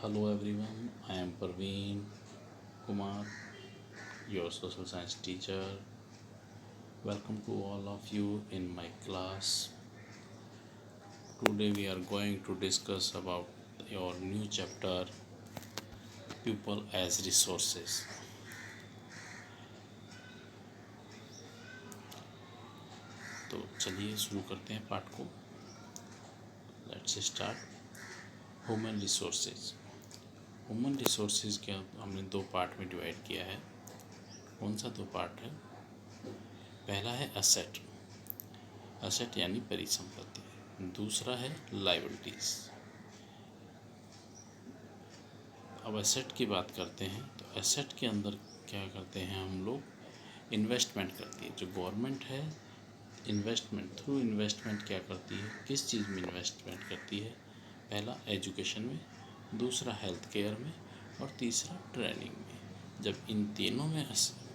Hello everyone, I am Parveen Kumar, your social science teacher. Welcome to all of you in my class. Today we are going to discuss about your new chapter, People as Resources. तो चलिए शुरू करते हैं पाठ को. Let's start. Human resources. Human resources के हमने दो पार्ट में डिवाइड किया है. कौन सा दो पार्ट है? पहला है असेट. असेट यानी परिसंपत्ति. दूसरा है लायबिलिटीज़. अब एसेट की बात करते हैं तो एसेट के अंदर क्या करते हैं हम लोग? इन्वेस्टमेंट करती है जो गवर्नमेंट है. इन्वेस्टमेंट थ्रू इन्वेस्टमेंट क्या करती है, किस चीज़ में इन्वेस्टमेंट करती है? पहला एजुकेशन में, दूसरा हेल्थ केयर में और तीसरा ट्रेनिंग में. जब इन तीनों में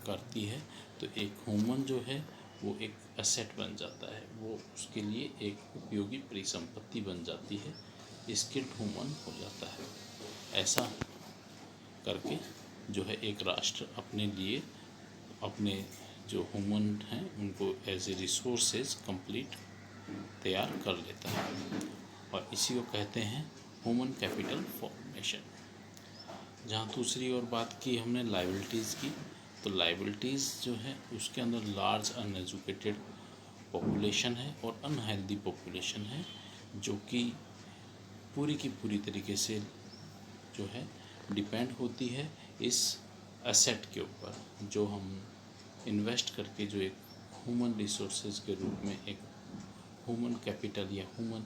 करती है तो एक ह्यूमन जो है वो एक एसेट बन जाता है. वो उसके लिए एक उपयोगी परिसंपत्ति बन जाती है. स्किल्ड ह्यूमन हो जाता है. ऐसा करके जो है एक राष्ट्र अपने लिए अपने जो ह्यूमन हैं उनको एज ए रिसोर्सेज कंप्लीट तैयार कर लेता है. और इसी को कहते हैं ह्यूमन कैपिटल फॉर्मेशन. जहाँ दूसरी ओर बात की हमने लायबिलिटीज़ की, तो लायबिलिटीज़ जो है उसके अंदर लार्ज अनएजुकेटेड पॉपुलेशन है और अनहेल्दी पॉपुलेशन है जो कि पूरी की पूरी तरीके से जो है डिपेंड होती है इस एसेट के ऊपर जो हम इन्वेस्ट करके जो एक ह्यूमन रिसोर्सेज के रूप में एक ह्यूमन कैपिटल या ह्यूमन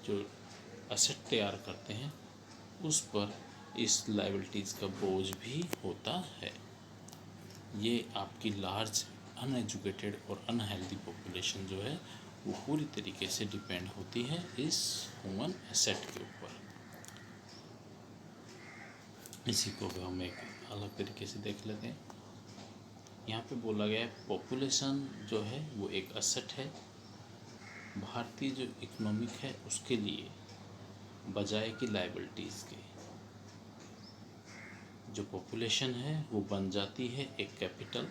जो एसेट तैयार करते हैं उस पर इस लायबिलिटीज़ का बोझ भी होता है. ये आपकी लार्ज अनएजुकेटेड और अनहेल्दी पॉपुलेशन जो है वो पूरी तरीके से डिपेंड होती है इस ह्यूमन एसेट के ऊपर. इसी को भी हम एक अलग तरीके से देख लेते हैं. यहाँ पे बोला गया है पॉपुलेशन जो है वो एक एसेट है. भारतीय जो इकोनॉमिक है उसके लिए बजाय कि लायबिलिटीज़ के जो पॉपुलेशन है वो बन जाती है एक कैपिटल.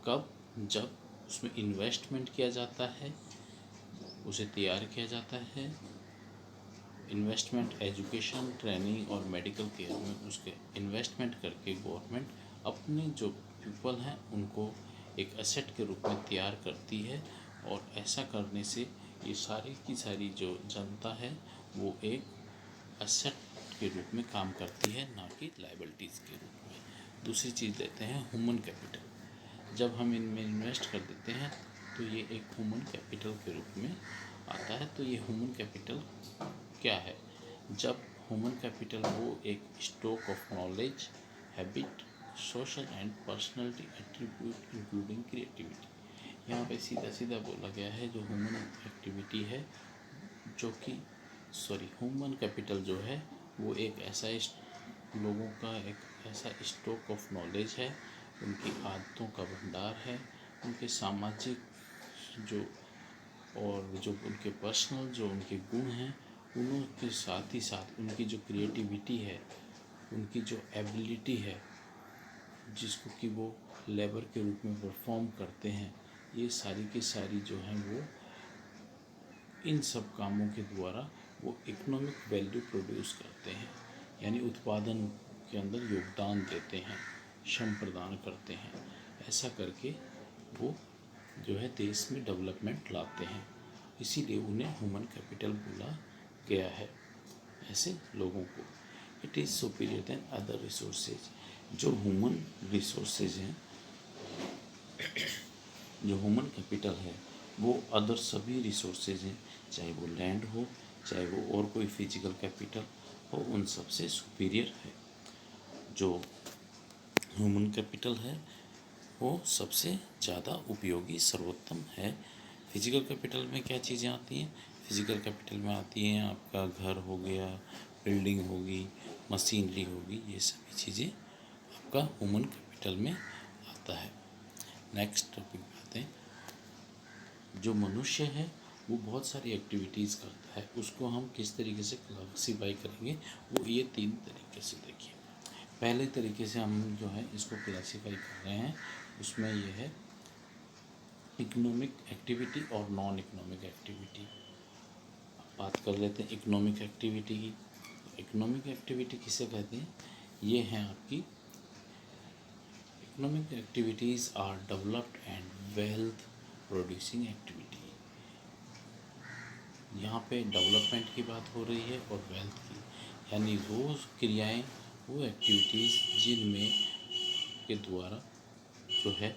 कब? जब उसमें इन्वेस्टमेंट किया जाता है, उसे तैयार किया जाता है. इन्वेस्टमेंट एजुकेशन, ट्रेनिंग और मेडिकल केयर में उसके इन्वेस्टमेंट करके गवर्नमेंट अपने जो पीपल हैं उनको एक एसेट के रूप में तैयार करती है. और ऐसा करने से ये सारी की सारी जो जनता है वो एक एसेट के रूप में काम करती है, ना कि लायबिलिटीज़ के रूप में. दूसरी चीज़ लेते हैं ह्यूमन कैपिटल. जब हम इनमें इन्वेस्ट कर देते हैं तो ये एक ह्यूमन कैपिटल के रूप में आता है. तो ये ह्यूमन कैपिटल क्या है? जब ह्यूमन कैपिटल वो एक stock of knowledge, habit, social and personality attribute including creativity. यहाँ पे सीधा सीधा बोला गया है जो ह्यूमन एक्टिविटी है जो कि ह्यूमन कैपिटल जो है वो एक ऐसा लोगों का एक ऐसा स्टॉक ऑफ नॉलेज है, उनकी आदतों का भंडार है, उनके सामाजिक जो और जो उनके पर्सनल जो उनके गुण हैं उनके साथ ही साथ उनकी जो क्रिएटिविटी है, उनकी जो एबिलिटी है जिसको कि वो लेबर के रूप में परफॉर्म करते हैं, ये सारी की सारी जो हैं वो इन सब कामों के द्वारा वो इकोनॉमिक वैल्यू प्रोड्यूस करते हैं. यानी उत्पादन के अंदर योगदान देते हैं, श्रम प्रदान करते हैं. ऐसा करके वो जो है देश में डेवलपमेंट लाते हैं. इसीलिए उन्हें ह्यूमन कैपिटल बोला गया है ऐसे लोगों को. It is superior than other resources. जो ह्यूमन रिसोर्सेज हैं, जो ह्यूमन कैपिटल है वो अदर सभी रिसोर्सेज हैं, चाहे वो लैंड हो, चाहे वो और कोई फिजिकल कैपिटल हो, उन सब से सुपीरियर है. जो ह्यूमन कैपिटल है वो सबसे ज़्यादा उपयोगी सर्वोत्तम है. फिजिकल कैपिटल में क्या चीज़ें आती हैं? फिजिकल कैपिटल में आती हैं आपका घर हो गया, बिल्डिंग होगी, मशीनरी होगी, ये सभी चीज़ें आपका ह्यूमन कैपिटल में आता है. नेक्स्ट टॉपिक पे आते हैं. जो मनुष्य है वो बहुत सारी एक्टिविटीज़ करता है. है उसको हम किस तरीके से क्लासीफाई करेंगे, वो ये 3 तरीके से देखिए। पहले तरीके से हम जो है इसको क्लासीफाई कर रहे हैं, उसमें ये है इकोनॉमिक एक्टिविटी और नॉन इकोनॉमिक एक्टिविटी। बात कर लेते हैं इकोनॉमिक एक्टिविटी की। इकोनॉमिक एक्टिविटी किसे कहते हैं? ये हैं आपकी economic activities are developed and wealth producing activity. यहाँ पे डेवलपमेंट की बात हो रही है और वेल्थ की, यानी वो क्रियाएं, वो एक्टिविटीज़ जिनमें के द्वारा जो है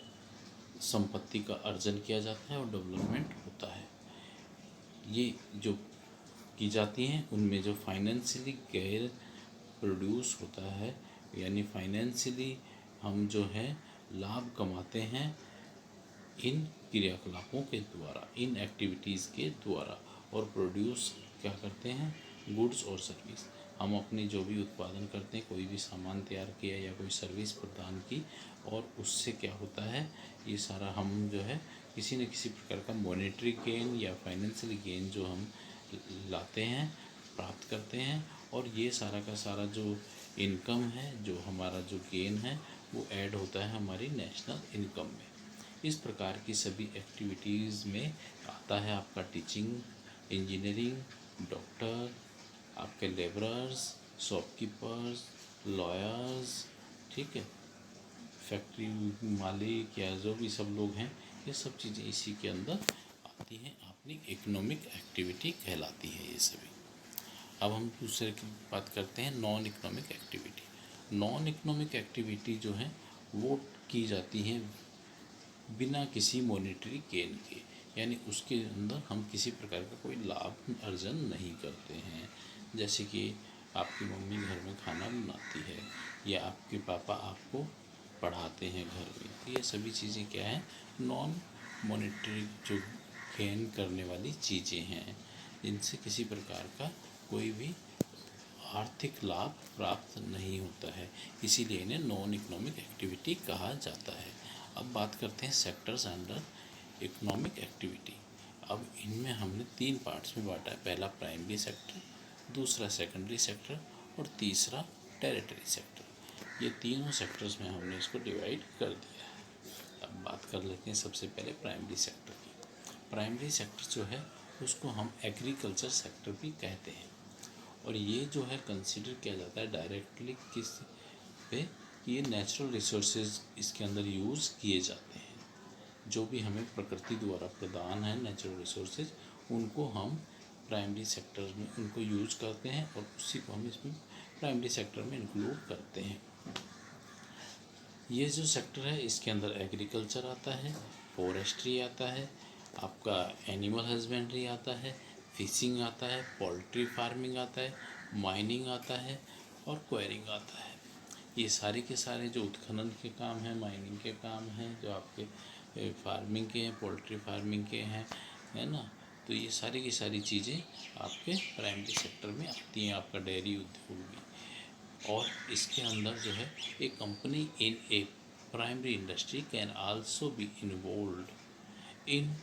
संपत्ति का अर्जन किया जाता है और डेवलपमेंट होता है। ये जो की जाती हैं उनमें जो फाइनेंशियली गैर प्रोड्यूस होता है, यानी फाइनेंशियली हम जो है लाभ कमाते हैं इन क्रियाकलापों के द्वारा, इन एक्टिविटीज़ के द्वारा, और प्रोड्यूस क्या करते हैं? गुड्स और सर्विस। हम अपनी जो भी उत्पादन करते हैं, कोई भी सामान तैयार किया या कोई सर्विस प्रदान की, और उससे क्या होता है, ये सारा हम जो है किसी न किसी प्रकार का मॉनेटरी गेन या फाइनेंशियल गेन जो हम लाते हैं, प्राप्त करते हैं, और ये सारा का सारा जो इनकम है, जो हमारा जो गेन है, वो ऐड होता है हमारी नेशनल इनकम में। इस प्रकार की सभी एक्टिविटीज़ में आता है आपका टीचिंग, इंजीनियरिंग, डॉक्टर, आपके लेबरर्स, शॉपकीपर्स, लॉयर्स, ठीक है, फैक्ट्री मालिक या जो भी सब लोग हैं, ये सब चीज़ें इसी के अंदर आती हैं, अपनी इकोनॉमिक एक्टिविटी कहलाती है ये सभी। अब हम दूसरे की बात करते हैं non economic activity. Non economic activity जो है वो की जाती हैं बिना किसी मॉनेटरी गेन के, यानी उसके अंदर हम किसी प्रकार का कोई लाभ अर्जन नहीं करते हैं। जैसे कि आपकी मम्मी घर में खाना बनाती है या आपके पापा आपको पढ़ाते हैं घर में, तो ये सभी चीज़ें क्या हैं? नॉन मॉनेटरी जो गेन करने वाली चीज़ें हैं, इनसे किसी प्रकार का कोई भी आर्थिक लाभ प्राप्त नहीं होता है, इसीलिए इन्हें नॉन इकोनॉमिक एक्टिविटी कहा जाता है। अब बात करते हैं सेक्टर्स अंडर इकोनॉमिक एक्टिविटी। अब इनमें हमने 3 पार्ट्स में बांटा है, पहला प्राइमरी सेक्टर, दूसरा सेकेंडरी सेक्टर और तीसरा टेरिटरी सेक्टर। ये तीनों सेक्टर्स में हमने इसको डिवाइड कर दिया है। अब बात कर लेते हैं सबसे पहले प्राइमरी सेक्टर की। प्राइमरी सेक्टर जो है उसको हम एग्रीकल्चर सेक्टर भी कहते हैं, और ये जो है कंसिडर किया जाता है डायरेक्टली किस पे, ये नेचुरल रिसोर्सेज इसके अंदर यूज़ किए जाते हैं। जो भी हमें प्रकृति द्वारा प्रदान है नेचुरल रिसोर्सेज, उनको हम प्राइमरी सेक्टर में उनको यूज करते हैं और उसी को हम इसमें प्राइमरी सेक्टर में इंक्लूड करते हैं। ये जो सेक्टर है इसके अंदर एग्रीकल्चर आता है, फॉरेस्ट्री आता है, आपका एनिमल हस्बेंड्री आता है, फिशिंग आता है, पोल्ट्री फार्मिंग आता है, माइनिंग आता है और क्वेरिंग आता है। ये सारे के सारे जो उत्खनन के काम हैं, माइनिंग के काम हैं, जो आपके फार्मिंग के हैं, पोल्ट्री फार्मिंग के हैं, है ना, तो ये सारी की सारी चीज़ें आपके प्राइमरी सेक्टर में आती हैं। आपका डेयरी उद्योग भी, और इसके अंदर जो है एक company in A primary industry can also be involved in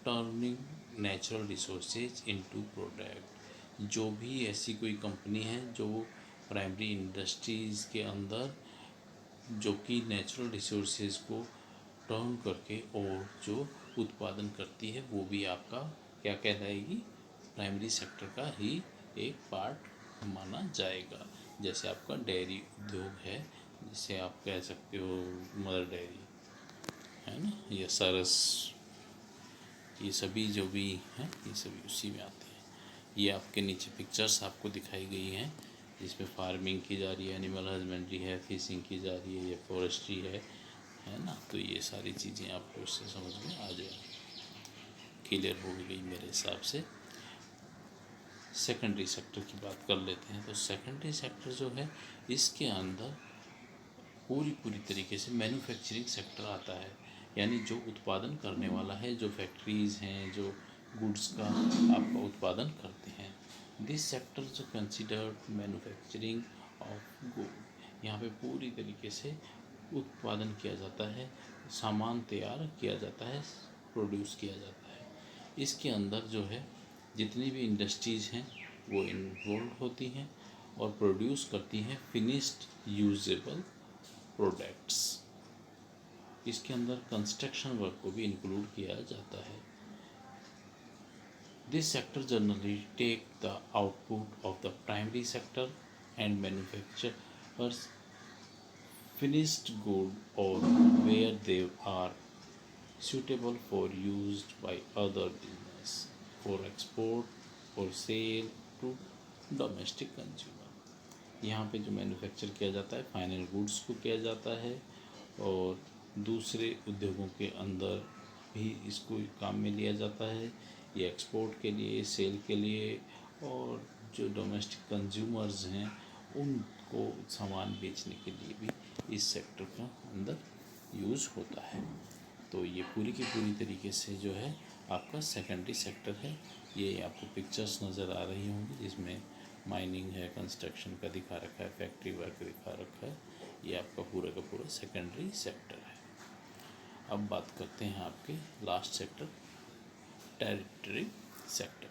turning natural resources into product. जो भी ऐसी कोई कंपनी है जो प्राइमरी इंडस्ट्रीज़ के अंदर जो कि नेचुरल रिसोर्सेज को टर्न करके और जो उत्पादन करती है, वो भी आपका क्या कहलाएगी? प्राइमरी सेक्टर का ही एक पार्ट माना जाएगा। जैसे आपका डेयरी उद्योग है, जिसे आप कह सकते हो मदर डेयरी, है ना, या सरस, ये सभी जो भी हैं ये सभी उसी में आते हैं। ये आपके नीचे पिक्चर्स आपको दिखाई गई हैं जिसमें फार्मिंग की जा रही है, एनिमल हस्बेंड्री है, फिशिंग की जा रही है, या फॉरेस्ट्री है ना। तो ये सारी चीज़ें आपको उससे समझ में आ जाएगी, क्लियर हो गई मेरे हिसाब से। सेकेंडरी सेक्टर की बात कर लेते हैं। तो सेकेंडरी सेक्टर जो है इसके अंदर पूरी तरीके से मैन्युफैक्चरिंग सेक्टर आता है, यानी जो उत्पादन करने वाला है, जो फैक्ट्रीज़ हैं जो गुड्स का आपका उत्पादन करते हैं। दिस सेक्टर जो कंसिडर्ड मैन्युफैक्चरिंग ऑफ गुड। यहाँ पे पूरी तरीके से उत्पादन किया जाता है, सामान तैयार किया जाता है, प्रोड्यूस किया जाता है। इसके अंदर जो है जितनी भी इंडस्ट्रीज़ हैं वो इन्वॉल्व होती हैं और प्रोड्यूस करती हैं फिनिश्ड यूजेबल प्रोडक्ट्स। इसके अंदर कंस्ट्रक्शन वर्क को भी इंक्लूड किया जाता है। This sector generally take the output of the primary sector and manufactures finished good or where they are suitable for used by other business for export for sale to domestic consumer। यहाँ पे जो manufacture किया जाता है final goods को किया जाता है और दूसरे उद्योगों के अंदर भी इसको काम में लिया जाता है। ये एक्सपोर्ट के लिए, सेल के लिए और जो डोमेस्टिक कंज्यूमर्स हैं उनको सामान बेचने के लिए भी इस सेक्टर का अंदर यूज़ होता है। तो ये पूरी की पूरी तरीके से जो है आपका सेकेंडरी सेक्टर है। ये आपको पिक्चर्स नज़र आ रही होंगी जिसमें माइनिंग है, कंस्ट्रक्शन का दिखा रखा है, फैक्ट्री वर्क दिखा रखा है। ये आपका पूरा का पूरा सेकेंडरी सेक्टर है। अब बात करते हैं आपके last sector, territory sector.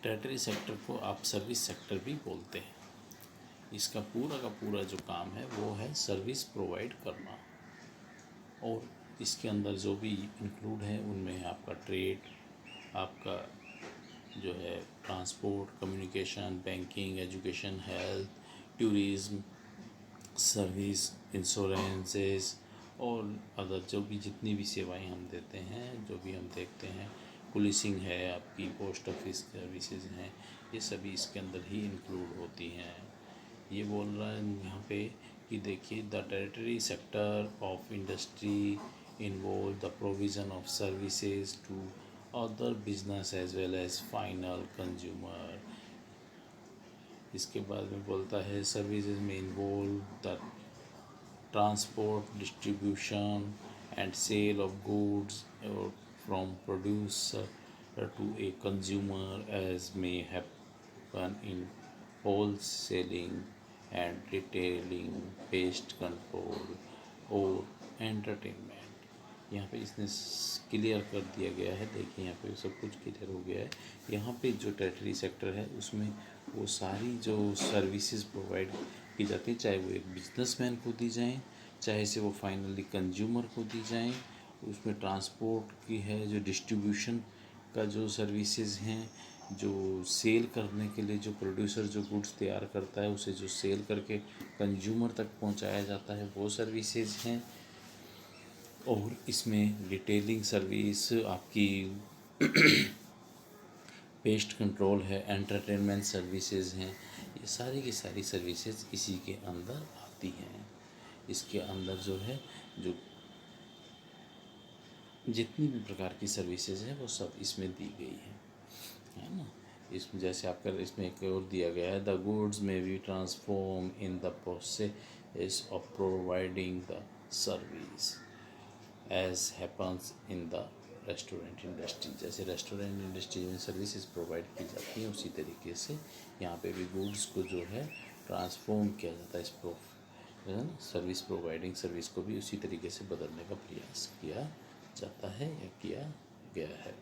Territory sector को आप सर्विस सेक्टर भी बोलते हैं। इसका पूरा का पूरा जो काम है वो है सर्विस प्रोवाइड करना और इसके अंदर जो भी इंक्लूड है उनमें आपका ट्रेड, आपका जो है transport, communication, banking, education, health, tourism, service, insurances और अदर जो भी जितनी भी सेवाएं हम देते हैं, जो भी हम देखते हैं, पुलिसिंग है, आपकी पोस्ट ऑफिस सर्विसेज हैं, ये सभी इसके अंदर ही इंक्लूड होती हैं। ये बोल रहा है यहाँ पे कि देखिए the tertiary sector of industry involve the provision of services to other business as well as final consumer. इसके बाद में बोलता है सर्विसेज में involve the transport, distribution and sale of goods और from producer to a consumer as may happen in wholesaling and retailing, pest control और entertainment. यहाँ पे इसने क्लियर कर दिया गया है। देखिए यहाँ पे सब कुछ क्लियर हो गया है। यहाँ पे जो टेरिटरी सेक्टर है उसमें वो सारी जो सर्विसेज प्रोवाइड की जाती है, चाहे वो एक बिजनेसमैन को दी जाएँ, चाहे से वो फाइनली कंज्यूमर को दी जाएँ। उसमें ट्रांसपोर्ट की है, जो डिस्ट्रीब्यूशन का जो सर्विसेज हैं, जो सेल करने के लिए जो प्रोड्यूसर जो गुड्स तैयार करता है उसे जो सेल करके कंज्यूमर तक पहुंचाया जाता है वो सर्विसेज हैं। और इसमें रिटेलिंग सर्विस, आपकी पेस्ट कंट्रोल है, एंटरटेनमेंट सर्विसेज हैं, ये सारी की सारी सर्विसेज इसी के अंदर आती हैं। इसके अंदर जो है जो जितनी भी प्रकार की सर्विसेज हैं वो सब इसमें दी गई है ना। इसमें जैसे आपका इसमें एक और दिया गया है, द गुड्स में be transform in the process of providing the service as happens in the restaurant industry. जैसे रेस्टोरेंट इंडस्ट्री में सर्विसेज प्रोवाइड की जाती हैं उसी तरीके से यहाँ पे भी गुड्स को जो है ट्रांसफॉर्म किया जाता है। इस सर्विस प्रोवाइडिंग सर्विस को भी उसी तरीके से बदलने का प्रयास किया जाता है या किया गया है।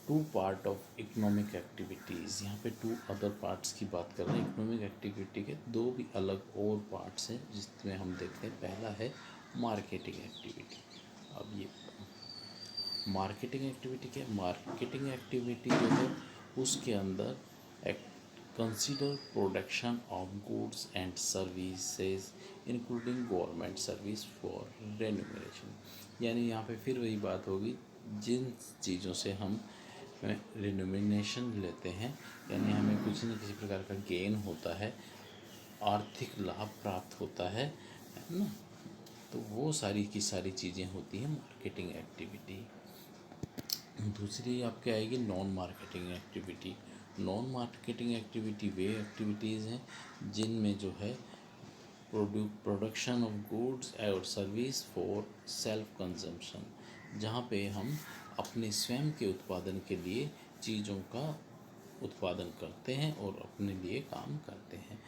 Two part of economic activities, यहाँ पे टू अदर पार्ट्स की बात कर रहे हैं। इकोनॉमिक एक्टिविटी के दो भी अलग और पार्ट्स हैं जिसमें हम देखते हैं। पहला है मार्केटिंग एक्टिविटी। अब ये मार्केटिंग एक्टिविटी क्या है? मार्केटिंग एक्टिविटी जो है उसके अंदर consider production of goods and services including government service for remuneration. यानी यहाँ पे फिर वही बात होगी, जिन चीज़ों से हम रेन्यूमरेशन लेते हैं, यानी हमें कुछ न किसी प्रकार का गेन होता है, आर्थिक लाभ प्राप्त होता है ना। तो वो सारी की सारी चीज़ें होती हैं मार्केटिंग एक्टिविटी। दूसरी आपके आएगी non marketing activity. Non marketing activity वे एक्टिविटीज़ हैं जिनमें जो है प्रोडक्शन ऑफ गुड्स और सर्विस फॉर सेल्फ कंजम्पशन, जहाँ पे हम अपने स्वयं के उत्पादन के लिए चीज़ों का उत्पादन करते हैं और अपने लिए काम करते हैं।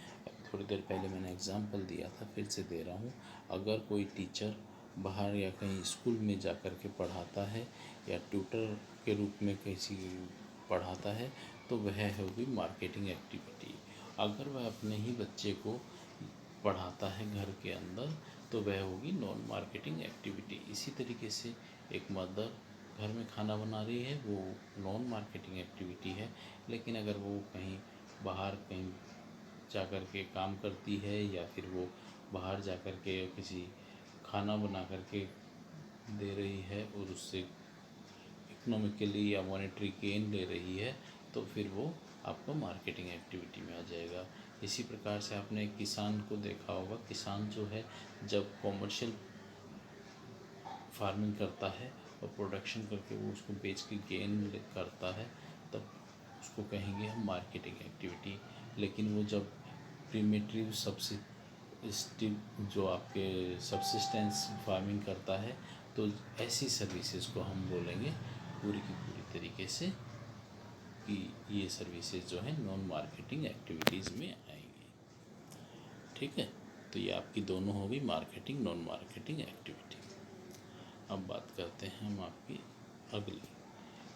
थोड़ी देर पहले मैंने एग्जांपल दिया था, फिर से दे रहा हूँ। अगर कोई टीचर बाहर या कहीं स्कूल में जा कर के पढ़ाता है या ट्यूटर के रूप में किसी पढ़ाता है तो वह होगी मार्केटिंग एक्टिविटी। अगर वह अपने ही बच्चे को पढ़ाता है घर के अंदर तो वह होगी नॉन मार्केटिंग एक्टिविटी। इसी तरीके से एक मदर घर में खाना बना रही है वो नॉन मार्केटिंग एक्टिविटी है, लेकिन अगर वो कहीं बाहर कहीं जा कर के काम करती है या फिर वो बाहर जा कर के किसी खाना बना कर के दे रही है और उससे इकोनॉमिकली या मॉनेटरी गेन ले रही है तो फिर वो आपको मार्केटिंग एक्टिविटी में आ जाएगा। इसी प्रकार से आपने एक किसान को देखा होगा, किसान जो है जब कॉमर्शियल फार्मिंग करता है और प्रोडक्शन करके वो उसको बेच के गेन करता है तब उसको कहेंगे हम मार्केटिंग एक्टिविटी। लेकिन वो जब प्रीमेटिव जो आपके सब्सिस्टेंस फार्मिंग करता है तो ऐसी सर्विसेज को हम बोलेंगे पूरी की पूरी तरीके से कि ये सर्विसेज जो है नॉन मार्केटिंग एक्टिविटीज़ में आएंगी। ठीक है, तो ये आपकी दोनों होगी मार्केटिंग नॉन मार्केटिंग एक्टिविटी। अब बात करते हैं हम आपकी अगली,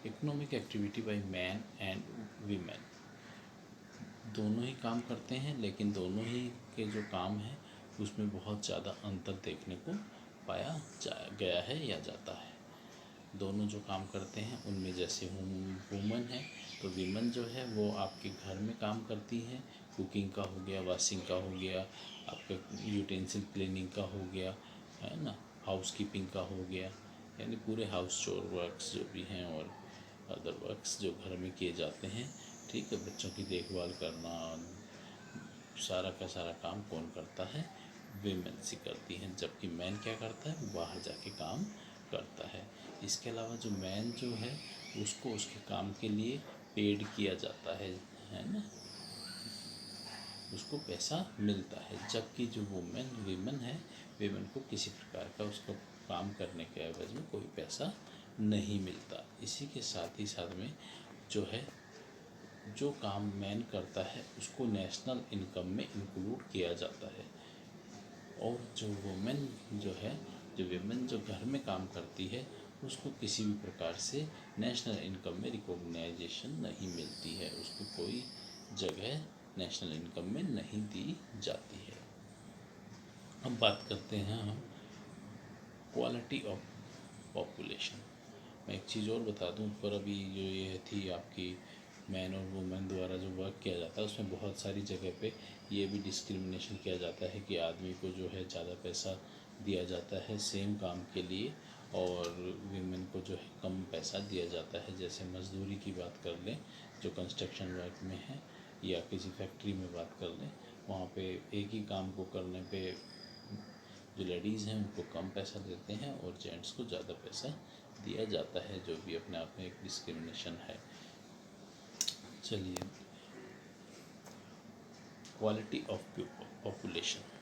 economic activity by man and women. दोनों ही काम करते हैं लेकिन दोनों ही के जो काम है उसमें बहुत ज़्यादा अंतर देखने को पाया गया है या जाता है। दोनों जो काम करते हैं उनमें जैसे वुमन है तो वीमन जो है वो आपके घर में काम करती हैं, कुकिंग का हो गया, वॉशिंग का हो गया, आपका यूटेंसिल क्लीनिंग का हो गया, है ना, हाउस कीपिंग का हो गया, यानी पूरे हाउस चोर वर्क्स जो भी हैं और अदर वर्क्स जो घर में किए जाते हैं। ठीक है, बच्चों की देखभाल करना, सारा का सारा काम कौन करता है, वीमेन सी करती हैं, जबकि मैन क्या करता है, बाहर जाके काम करता है। इसके अलावा जो मैन जो है उसको उसके काम के लिए पेड किया जाता है ना, उसको पैसा मिलता है, जबकि जो वीमेन है वीमेन को किसी प्रकार का उसको काम करने के एवज में कोई पैसा नहीं मिलता। इसी के साथ ही साथ में जो है जो काम मैन करता है उसको नेशनल इनकम में इंक्लूड किया जाता है, और जो वुमेन जो है, जो वीमेन जो घर में काम करती है उसको किसी भी प्रकार से नेशनल इनकम में रिकॉग्नाइजेशन नहीं मिलती है, उसको कोई जगह नेशनल इनकम में नहीं दी जाती है। अब बात करते हैं हम क्वालिटी ऑफ पॉपुलेशन। मैं एक चीज़ और बता दूं, पर अभी जो ये थी आपकी मैन और वुमेन द्वारा जो वर्क किया जाता है उसमें बहुत सारी जगह पे ये भी डिस्क्रिमिनेशन किया जाता है कि आदमी को जो है ज़्यादा पैसा दिया जाता है सेम काम के लिए और वीमेन को जो है कम पैसा दिया जाता है। जैसे मजदूरी की बात कर लें जो कंस्ट्रक्शन वर्क में है, या किसी फैक्ट्री में बात कर लें, वहाँ पे एक ही काम को करने पे जो लेडीज़ हैं उनको कम पैसा देते हैं और जेंट्स को ज़्यादा पैसा दिया जाता है, जो भी अपने आप में एक डिस्क्रिमिनेशन है। चलिए, क्वालिटी ऑफ पॉपुलेशन।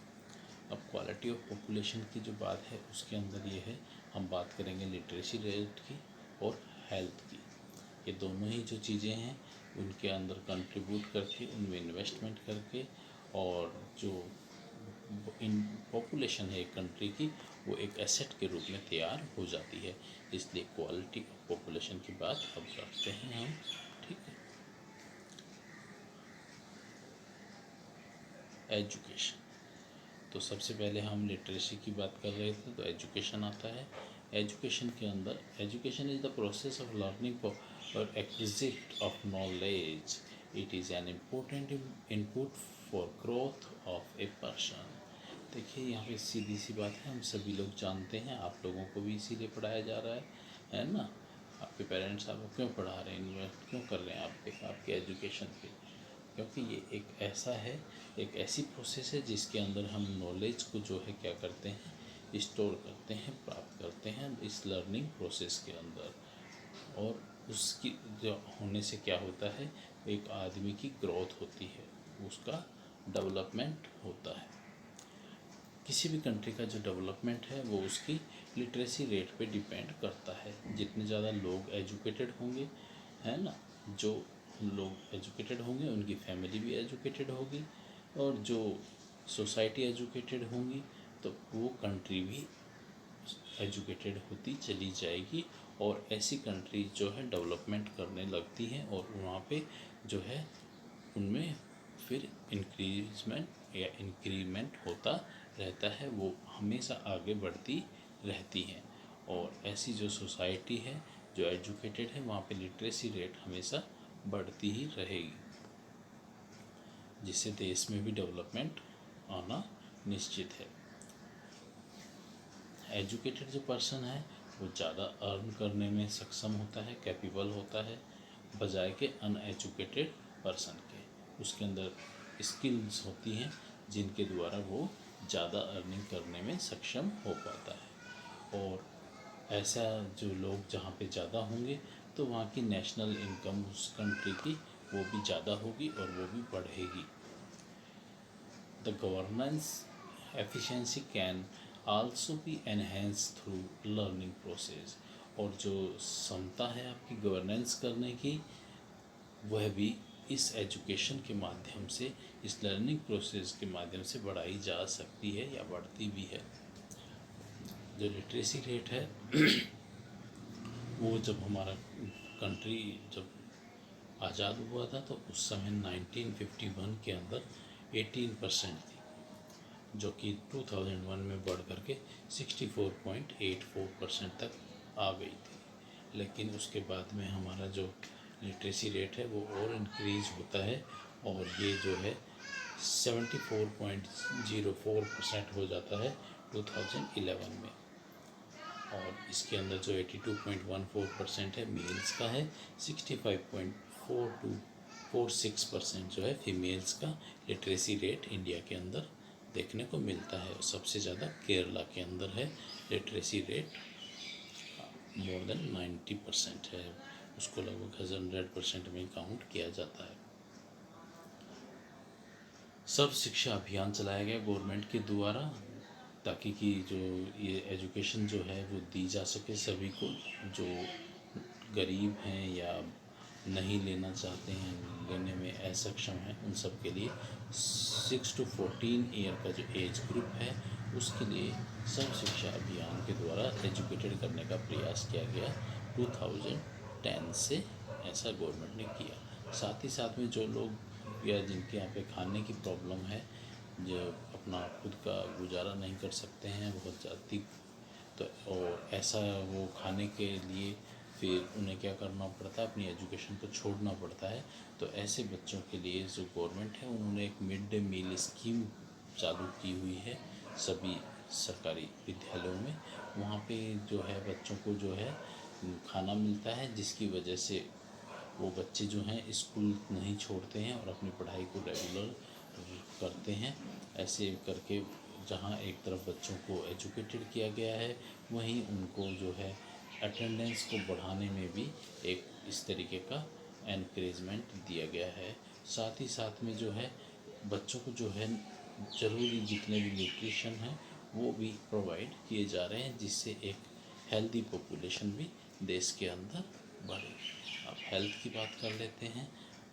अब क्वालिटी ऑफ पॉपुलेशन की जो बात है उसके अंदर ये है, हम बात करेंगे लिटरेसी रेट की और हेल्थ की। ये दोनों ही जो चीज़ें हैं उनके अंदर कंट्रीब्यूट करके, उनमें इन्वेस्टमेंट करके, और जो इन पॉपुलेशन है एक कंट्री की वो एक एसेट के रूप में तैयार हो जाती है। इसलिए क्वालिटी ऑफ पॉपुलेशन की बात अब करते हैं हम। ठीक है, एजुकेशन। तो सबसे पहले हम लिटरेसी की बात कर रहे थे तो एजुकेशन आता है। एजुकेशन के अंदर education is the process of learning और acquisition of knowledge. It is an important input for growth of a person. देखिए, यहाँ पे सीधी सी बात है, हम सभी लोग जानते हैं, आप लोगों को भी इसीलिए पढ़ाया जा रहा है ना। आपके पेरेंट्स आपको क्यों पढ़ा रहे हैं, इन्वेस्ट क्यों कर रहे हैं आपके एजुकेशन पे, क्योंकि ये एक ऐसा है, एक ऐसी प्रोसेस है जिसके अंदर हम नॉलेज को जो है क्या करते हैं, स्टोर करते हैं, प्राप्त करते हैं इस लर्निंग प्रोसेस के अंदर। और उसकी जो होने से क्या होता है, एक आदमी की ग्रोथ होती है, उसका डेवलपमेंट होता है। किसी भी कंट्री का जो डेवलपमेंट है वो उसकी लिटरेसी रेट पे डिपेंड करता है। जितने ज़्यादा लोग एजुकेटेड होंगे, है ना, जो लोग एजुकेटेड होंगे उनकी फैमिली भी एजुकेटेड होगी, और जो सोसाइटी एजुकेटेड होंगी तो वो कंट्री भी एजुकेटेड होती चली जाएगी और ऐसी कंट्रीज जो है डेवलपमेंट करने लगती हैं और वहाँ पे जो है उनमें फिर इंक्रीजमेंट या इंक्रीमेंट होता रहता है, वो हमेशा आगे बढ़ती रहती हैं। और ऐसी जो सोसाइटी है जो एजुकेटेड है वहाँ पे लिटरेसी रेट हमेशा बढ़ती ही रहेगी, जिससे देश में भी डेवलपमेंट आना निश्चित है। एजुकेटेड जो पर्सन है वो ज़्यादा अर्न करने में सक्षम होता है, कैपेबल होता है, बजाय के अनएजुकेटेड पर्सन के। उसके अंदर स्किल्स होती हैं जिनके द्वारा वो ज़्यादा अर्निंग करने में सक्षम हो पाता है। और ऐसा जो लोग जहाँ पे ज़्यादा होंगे तो वहाँ की नेशनल इनकम उस कंट्री की वो भी ज़्यादा होगी और वो भी बढ़ेगी। The governance efficiency can also be enhance through learning process. और जो क्षमता है आपकी गवर्नेंस करने की वह भी इस एजुकेशन के माध्यम से, इस लर्निंग प्रोसेस के माध्यम से बढ़ाई जा सकती है या बढ़ती भी है। जो लिटरेसी रेट है वो जब हमारा कंट्री जब आज़ाद हुआ था तो उस समय 1951 के अंदर 18% थी, जो कि 2001 में बढ़ करके 64.84% तक आ गई थी। लेकिन उसके बाद में हमारा जो लिटरेसी रेट है वो और इंक्रीज होता है और ये जो है 74.04% हो जाता है 2011 में। और इसके अंदर जो 82.14% है मेल्स का है, 65.46% जो है फीमेल्स का लिटरेसी रेट इंडिया के अंदर देखने को मिलता है। और सबसे ज़्यादा केरला के अंदर है लिटरेसी रेट, मोर देन 90% है, उसको लगभग 100% में काउंट किया जाता है। सर्व शिक्षा अभियान चलाया गया गवर्नमेंट के द्वारा, ताकि कि जो ये एजुकेशन जो है वो दी जा सके सभी को, जो गरीब हैं या नहीं लेना चाहते हैं, लेने में असक्षम हैं, उन सब के लिए 6 to 14 ईयर का जो एज ग्रुप है उसके लिए सर्व शिक्षा अभियान के द्वारा एजुकेटेड करने का प्रयास किया गया 2010 से। ऐसा गवर्नमेंट ने किया। साथ ही साथ में जो लोग या जिनके यहाँ पे खाने की प्रॉब्लम है, जो अपना खुद का गुजारा नहीं कर सकते हैं बहुत ज़्यादा, तो और ऐसा वो खाने के लिए फिर उन्हें क्या करना पड़ता है, अपनी एजुकेशन को छोड़ना पड़ता है। तो ऐसे बच्चों के लिए जो गवर्नमेंट है उन्होंने एक मिड डे मील स्कीम चालू की हुई है सभी सरकारी विद्यालयों में। वहाँ पे जो है बच्चों को जो है खाना मिलता है, जिसकी वजह से वो बच्चे जो हैं स्कूल नहीं छोड़ते हैं और अपनी पढ़ाई को रेगुलर करते हैं। ऐसे करके जहाँ एक तरफ बच्चों को एजुकेटेड किया गया है, वहीं उनको जो है अटेंडेंस को बढ़ाने में भी एक इस तरीके का एनकरेजमेंट दिया गया है। साथ ही साथ में जो है बच्चों को जो है ज़रूरी जितने भी न्यूट्रिशन हैं वो भी प्रोवाइड किए जा रहे हैं, जिससे एक हेल्दी पॉपुलेशन भी देश के अंदर बढ़े। अब हेल्थ की बात कर लेते हैं,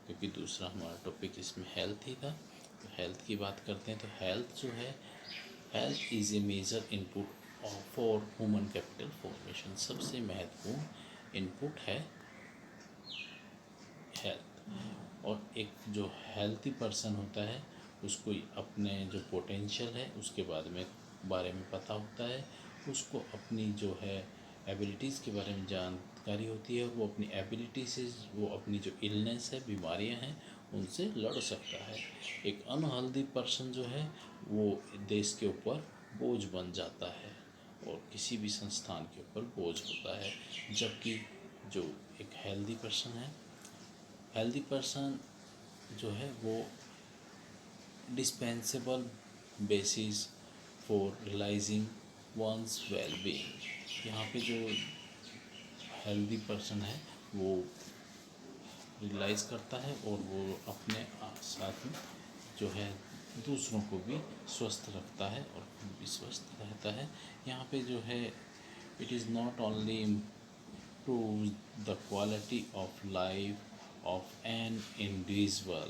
क्योंकि दूसरा हमारा टॉपिक इसमें हेल्थ ही था। तो हेल्थ की बात करते हैं तो हेल्थ जो है, health is a major input for human capital formation. सबसे महत्वपूर्ण इनपुट है हेल्थ। और एक जो हेल्थी पर्सन होता है उसको अपने जो पोटेंशियल है उसके बारे में पता होता है, उसको अपनी जो है एबिलिटीज़ के बारे में जानकारी होती है, वो अपनी एबिलिटी से वो अपनी जो इलनेस है, बीमारियां हैं, उनसे लड़ सकता है। एक अनहेल्दी पर्सन जो है वो देश के ऊपर बोझ बन जाता है और किसी भी संस्थान के ऊपर बोझ होता है। जबकि जो एक हेल्दी पर्सन है, हेल्दी पर्सन जो है वो dispensable basis for realising one's well being. यहाँ पे जो हेल्दी पर्सन है वो रियलाइज़ करता है और वो अपने साथ में जो है दूसरों को भी स्वस्थ रखता है और खुद भी स्वस्थ रहता है। यहाँ पे जो है it is not only improve the quality of life of an individual,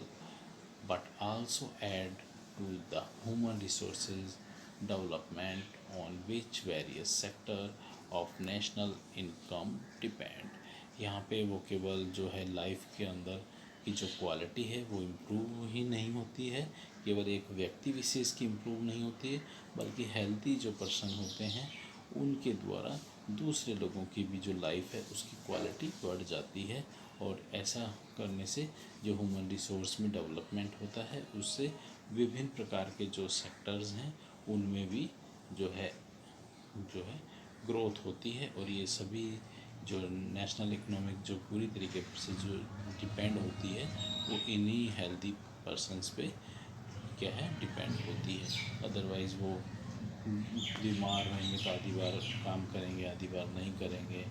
but also add to the human resources development on which various sectors of national income depend. यहाँ पे वो केवल जो है लाइफ के अंदर की जो क्वालिटी है वो इम्प्रूव ही नहीं होती है, केवल एक व्यक्ति विशेष की इम्प्रूव नहीं होती है, बल्कि हेल्दी जो पर्सन होते हैं उनके द्वारा दूसरे लोगों की भी जो लाइफ है उसकी क्वालिटी बढ़ जाती है। और ऐसा करने से जो ह्यूमन रिसोर्स में डेवलपमेंट होता है उससे विभिन्न प्रकार के जो सेक्टर्स हैं उनमें भी जो है ग्रोथ होती है। और ये सभी जो नेशनल इकोनॉमिक जो पूरी तरीके से जो डिपेंड होती है वो इन्हीं हेल्दी पर्सन्स पे क्या है डिपेंड होती है। अदरवाइज़ वो बीमार रहेंगे तो आधी बार काम करेंगे, आधी बार नहीं करेंगे,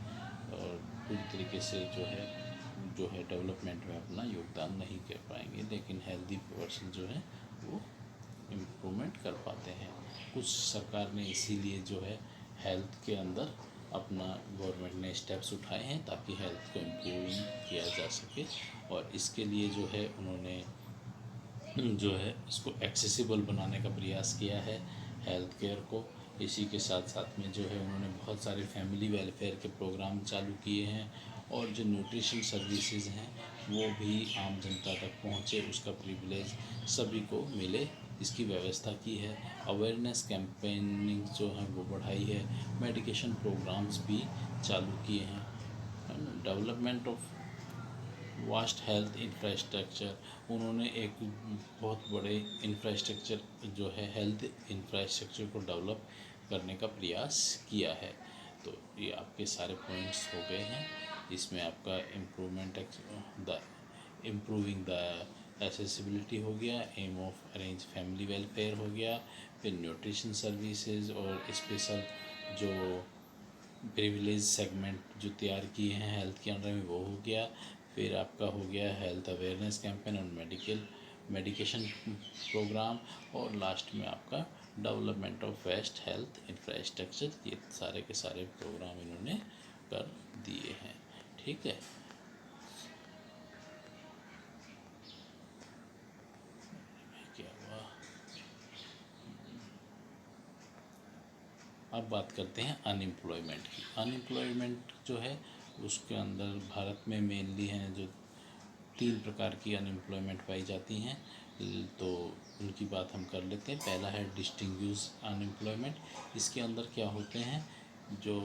और पूरी तरीके से जो है डेवलपमेंट में अपना योगदान नहीं कर पाएंगे। लेकिन हेल्दी पर्सन जो है वो इम्प्रूवमेंट कर पाते हैं। कुछ सरकार ने इसीलिए जो है हेल्थ के अंदर अपना गवर्नमेंट ने स्टेप्स उठाए हैं ताकि हेल्थ को इम्प्रूव किया जा सके। और इसके लिए जो है उन्होंने जो है इसको एक्सेसिबल बनाने का प्रयास किया है हेल्थ केयर को। इसी के साथ साथ में जो है उन्होंने बहुत सारे फैमिली वेलफेयर के प्रोग्राम चालू किए हैं, और जो न्यूट्रिशन सर्विसेज हैं वो भी आम जनता तक पहुँचे, उसका प्रिविलेज सभी को मिले, इसकी व्यवस्था की है। अवेयरनेस कैंपेनिंग जो है वो बढ़ाई है, मेडिकेशन प्रोग्राम्स भी चालू किए हैं। Development of vast health infrastructure, उन्होंने एक बहुत बड़े इंफ्रास्ट्रक्चर जो है हेल्थ इंफ्रास्ट्रक्चर को डेवलप करने का प्रयास किया है। तो ये आपके सारे पॉइंट्स हो गए हैं। इसमें आपका इम्प्रूविंग द एसेसिबिलिटी हो गया, aim of arrange family welfare हो गया, फिर न्यूट्रिशन सर्विसेज और स्पेशल जो प्रिविलेज सेगमेंट जो तैयार किए हैं हेल्थ के अंडर में वो हो गया। फिर आपका हो गया हेल्थ अवेयरनेस कैंपेन और मेडिकेशन प्रोग्राम, और लास्ट में आपका development of west health infrastructure. ये सारे के सारे प्रोग्राम इन्होंने कर दिए हैं। ठीक है, क्या हुआ, अब बात करते हैं अनएम्प्लॉयमेंट की। अनएम्प्लॉयमेंट जो है उसके अंदर भारत में मेनली हैं जो 3 प्रकार की अनएम्प्लॉयमेंट पाई जाती हैं, तो उनकी बात हम कर लेते हैं। पहला है डिस्टिंग्विश अनएम्प्लॉयमेंट। इसके अंदर क्या होते हैं, जो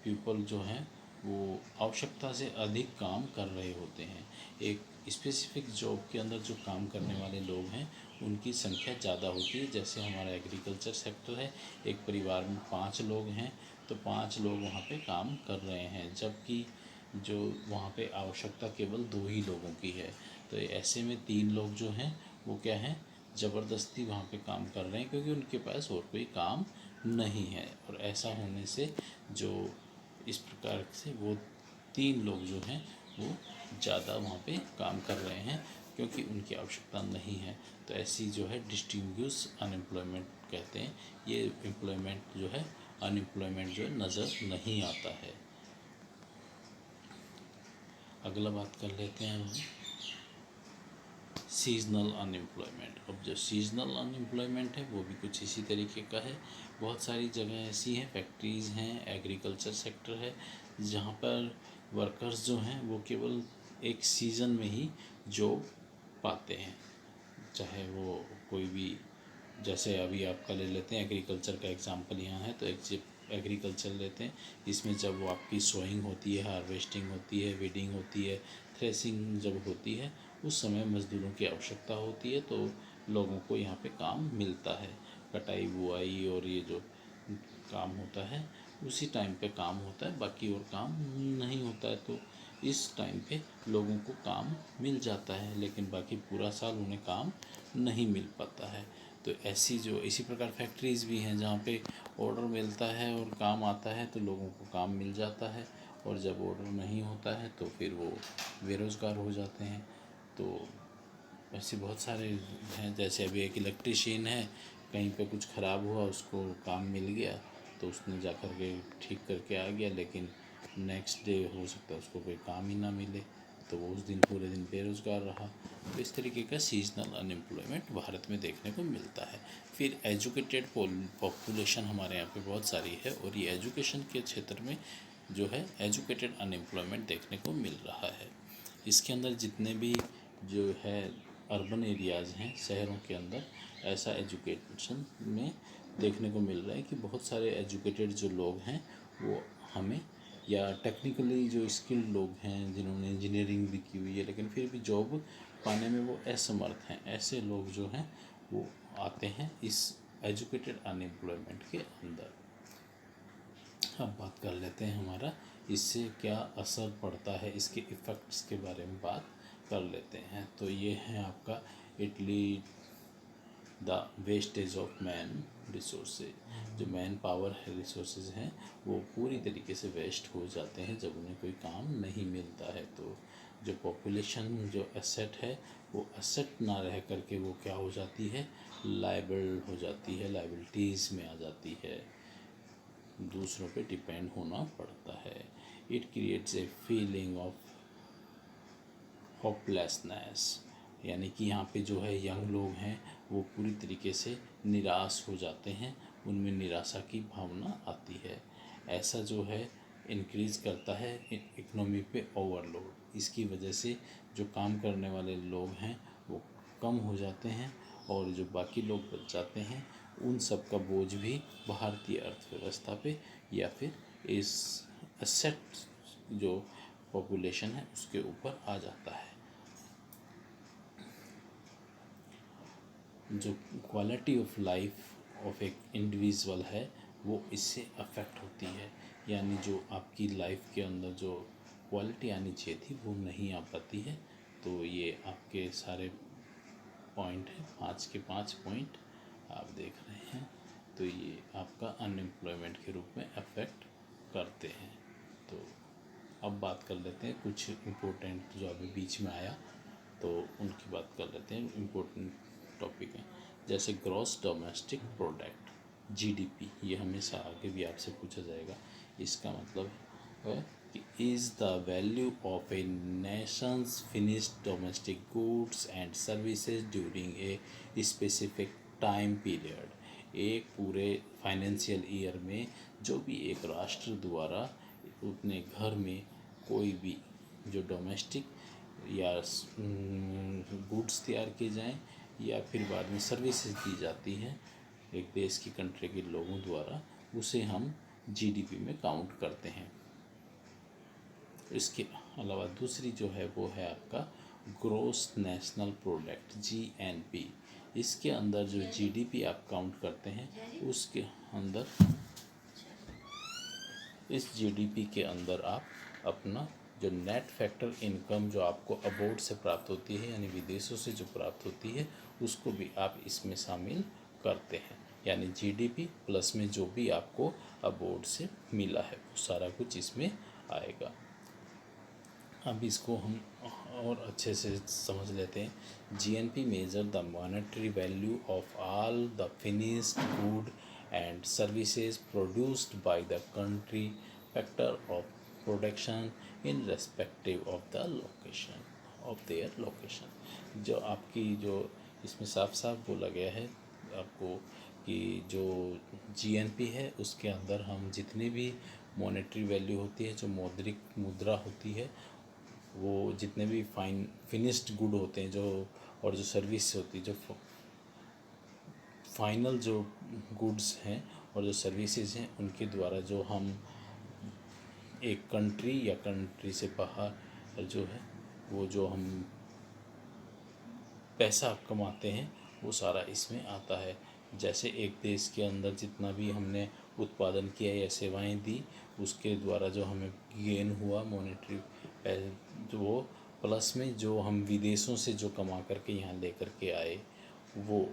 पीपल जो हैं वो आवश्यकता से अधिक काम कर रहे होते हैं। एक स्पेसिफिक जॉब के अंदर जो काम करने वाले लोग हैं उनकी संख्या ज़्यादा होती है। जैसे हमारा एग्रीकल्चर सेक्टर है, एक परिवार में 5 लोग हैं तो 5 लोग वहाँ पे काम कर रहे हैं, जबकि जो वहाँ पे आवश्यकता केवल 2 ही लोगों की है। तो ऐसे में 3 लोग जो हैं वो क्या हैं, ज़बरदस्ती वहाँ पे काम कर रहे हैं क्योंकि उनके पास और कोई काम नहीं है। और ऐसा होने से जो इस प्रकार से वो 3 लोग जो हैं वो ज़्यादा वहाँ पे काम कर रहे हैं क्योंकि उनकी आवश्यकता नहीं है। तो ऐसी जो है डिस्टिंग्विश अनएम्प्लॉयमेंट कहते हैं। ये एम्प्लॉयमेंट जो है अनएम्प्लॉयमेंट जो है नज़र नहीं आता है। अगला बात कर लेते हैं हम सीजनल अनएम्प्लॉयमेंट। अब जो सीजनल अनएम्प्लॉयमेंट है वो भी कुछ इसी तरीके का है। बहुत सारी जगह ऐसी हैं, फैक्ट्रीज़ हैं, एग्रीकल्चर सेक्टर है, जहाँ पर वर्कर्स जो हैं वो केवल एक सीज़न में ही जॉब पाते हैं। चाहे वो कोई भी, जैसे अभी आपका ले लेते हैं एग्रीकल्चर का एग्जांपल यहाँ है, तो एग्रीकल्चर लेते हैं। इसमें जब वो आपकी सोइंग होती है, हार्वेस्टिंग होती है, वीडिंग होती है, थ्रेसिंग जब होती है, उस समय मज़दूरों की आवश्यकता होती है, तो लोगों को यहाँ पे काम मिलता है। कटाई बुआई और ये जो काम होता है उसी टाइम पे काम होता है, बाकी और काम नहीं होता है। तो इस टाइम पे लोगों को काम मिल जाता है, लेकिन बाकी पूरा साल उन्हें काम नहीं मिल पाता है। तो ऐसी जो इसी प्रकार फैक्ट्रीज़ भी हैं जहाँ पे ऑर्डर मिलता है और काम आता है तो लोगों को काम मिल जाता है, और जब ऑर्डर नहीं होता है तो फिर वो बेरोज़गार हो जाते हैं। तो ऐसे बहुत सारे हैं, जैसे अभी एक इलेक्ट्रीशियन है, कहीं पे कुछ ख़राब हुआ, उसको काम मिल गया तो उसने जा कर के ठीक करके आ गया, लेकिन नेक्स्ट डे हो सकता है उसको कोई काम ही ना मिले, तो वो उस दिन पूरे दिन बेरोज़गार रहा। तो इस तरीके का सीजनल अनएम्प्लॉयमेंट भारत में देखने को मिलता है। फिर एजुकेटेड पॉपुलेशन हमारे यहाँ पे बहुत सारी है, और ये एजुकेशन के क्षेत्र में जो है एजुकेटेड अनएम्प्लॉयमेंट देखने को मिल रहा है। इसके अंदर जितने भी जो है अर्बन एरियाज़ हैं, शहरों के अंदर, ऐसा एजुकेशन में देखने को मिल रहा है कि बहुत सारे एजुकेटेड जो लोग हैं वो हमें, या टेक्निकली जो स्किल्ड लोग हैं जिन्होंने इंजीनियरिंग भी की हुई है लेकिन फिर भी जॉब पाने में वो असमर्थ हैं, ऐसे लोग जो हैं वो आते हैं इस एजुकेटेड अनएम्प्लॉयमेंट के अंदर। अब बात कर लेते हैं हमारा इससे क्या असर पड़ता है, इसके इफ़ेक्ट्स के बारे में बात कर लेते हैं। तो ये है आपका Italy the wastage of man resources. जो मैन पावर है, रिसोर्सेज हैं, वो पूरी तरीके से वेस्ट हो जाते हैं जब उन्हें कोई काम नहीं मिलता है। तो जो पॉपुलेशन जो एसेट है वो एसेट ना रह करके वो क्या हो जाती है, लायबल हो जाती है, लायबिलिटीज़ में आ जाती है, दूसरों पे डिपेंड होना पड़ता है। It creates a feeling of hopelessness, यानी कि यहाँ पे जो है यंग लोग हैं वो पूरी तरीके से निराश हो जाते हैं, उनमें निराशा की भावना आती है। ऐसा जो है इंक्रीज़ करता है इकोनॉमी पे ओवरलोड। इसकी वजह से जो काम करने वाले लोग हैं वो कम हो जाते हैं, और जो बाकी लोग बच जाते हैं उन सब का बोझ भी भारतीय अर्थव्यवस्था पे या फिर इस एसेट जो पॉपुलेशन है उसके ऊपर आ जाता है। जो क्वालिटी ऑफ लाइफ ऑफ एक इंडिविजुअल है वो इससे अफेक्ट होती है, यानी जो आपकी लाइफ के अंदर जो क्वालिटी आनी चाहिए थी वो नहीं आ पाती है। तो ये आपके सारे पॉइंट हैं, 5 के 5 पॉइंट आप देख रहे हैं। तो ये आपका अनएम्प्लॉयमेंट के रूप में अफेक्ट करते हैं। तो अब बात कर लेते हैं कुछ इम्पोर्टेंट जो अभी बीच में आया, तो उनकी बात कर लेते हैं। इम्पोर्टेंट टॉपिक है जैसे ग्रॉस डोमेस्टिक प्रोडक्ट, जीडीपी। ये हमेशा आगे भी आपसे पूछा जाएगा। इसका मतलब है कि is the value of A Nations finished domestic goods and services during a specific time period. एक पूरे फाइनेंशियल ईयर में जो भी एक राष्ट्र द्वारा अपने घर में कोई भी जो डोमेस्टिक या गुड्स तैयार किए जाएं या फिर बाद में सर्विसेज दी जाती हैं एक देश की कंट्री के लोगों द्वारा, उसे हम जीडीपी में काउंट करते हैं। इसके अलावा दूसरी जो है वो है आपका ग्रोस नेशनल प्रोडक्ट, जीएनपी। इसके अंदर जो जीडीपी आप काउंट करते हैं उसके अंदर, इस जीडीपी के अंदर आप अपना जो नेट फैक्टर इनकम जो आपको अबोर्ड से प्राप्त होती है यानी विदेशों से जो प्राप्त होती है उसको भी आप इसमें शामिल करते हैं। यानी जीडीपी प्लस में जो भी आपको अबोर्ड से मिला है वो सारा कुछ इसमें आएगा। अब इसको हम और अच्छे से समझ लेते हैं। GNP measure the monetary value of all the finished good and services produced by the country factor of production in respective of the location of their location. जो आपकी जो इसमें साफ साफ बोला गया है आपको कि जो जीएनपी है उसके अंदर हम जितनी भी मॉनेटरी वैल्यू होती है, जो मौद्रिक मुद्रा होती है, वो जितने भी फिनिश्ड गुड होते हैं जो, और जो सर्विस होती है, जो फाइनल जो गुड्स हैं और जो सर्विसेज हैं उनके द्वारा जो हम एक कंट्री या कंट्री से बाहर जो है वो जो हम पैसा कमाते हैं वो सारा इसमें आता है। जैसे एक देश के अंदर जितना भी हमने उत्पादन किया या सेवाएं दी उसके द्वारा जो हमें गेन हुआ मॉनेटरी जो वो प्लस में जो हम विदेशों से जो कमा करके यहाँ ले करके आए वो,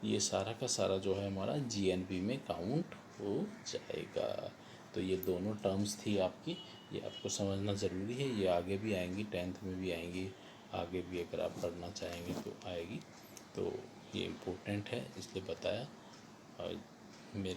ये सारा का सारा जो है हमारा जीएनपी में काउंट हो जाएगा। तो ये दोनों टर्म्स थी आपकी, ये आपको समझना ज़रूरी है। ये आगे भी आएंगी, 10th में भी आएंगी, आगे भी अगर आप पढ़ना चाहेंगे तो आएगी। तो ये इम्पोर्टेंट है इसलिए बताया। और मेरे